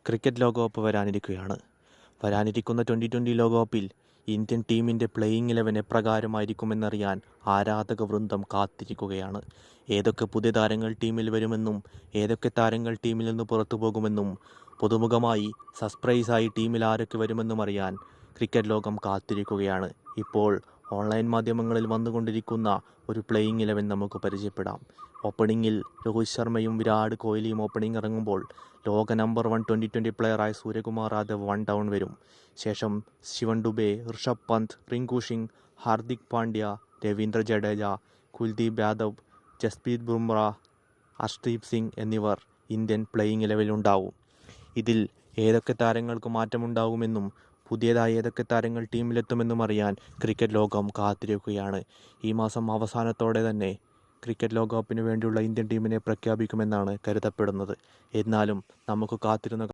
Cricket ലോകകപ്പ് വരാനിരിക്കുന്ന 2020 ലോകകപ്പിൽ ഇന്ത്യൻ ടീമിൻ്റെ പ്ലേയിങ് 11 എപ്രകാരമായിരിക്കുമെന്നറിയാൻ ആരാധക വൃന്ദം കാത്തിരിക്കുകയാണ്. ഏതൊക്കെ പുതിയ താരങ്ങൾ ടീമിൽ വരുമെന്നും ഏതൊക്കെ താരങ്ങൾ ടീമിൽ നിന്ന് പുറത്തു പോകുമെന്നും പുതുമുഖമായി സർപ്രൈസായി ടീമിൽ ആരൊക്കെ വരുമെന്നും അറിയാൻ ക്രിക്കറ്റ് ലോകം കാത്തിരിക്കുകയാണ്. ഇപ്പോൾ ഓൺലൈൻ മാധ്യമങ്ങളിൽ വന്നുകൊണ്ടിരിക്കുന്ന ഒരു പ്ലേയിങ് 11 നമുക്ക് പരിചയപ്പെടാം. ഓപ്പണിങ്ങിൽ രോഹിത് ശർമ്മയും വിരാട് കോഹ്ലിയും ഓപ്പണിംഗ് ഇറങ്ങുമ്പോൾ ലോക നമ്പർ 1 2020 പ്ലെയറായ സൂര്യകുമാർ യാദവ് 1 ഡൗൺ വരും. ശേഷം ശിവൻ ദുബെ, ഋഷഭ് പന്ത്, റിങ്കു സിംഗ്, ഹാർദിക് പാണ്ഡ്യ, രവീന്ദ്ര ജഡേജ, കുൽദീപ് യാദവ്, ജസ്പ്രീത് ബുംറ, അർഷ്ദീപ് സിംഗ് എന്നിവർ ഇന്ത്യൻ പ്ലേയിങ് 11 ഉണ്ടാവും. ഇതിൽ ഏതൊക്കെ താരങ്ങൾക്ക് മാറ്റമുണ്ടാകുമെന്നും പുതിയതായി ഏതൊക്കെ താരങ്ങൾ ടീമിലെത്തുമെന്നും അറിയാൻ ക്രിക്കറ്റ് ലോകം കാത്തിരിക്കുകയാണ്. ഈ മാസം അവസാനത്തോടെ തന്നെ ക്രിക്കറ്റ് ലോകകപ്പിന് വേണ്ടിയുള്ള ഇന്ത്യൻ ടീമിനെ പ്രഖ്യാപിക്കുമെന്നാണ് കരുതപ്പെടുന്നത്. എന്നാലും നമുക്ക് കാത്തിരുന്ന്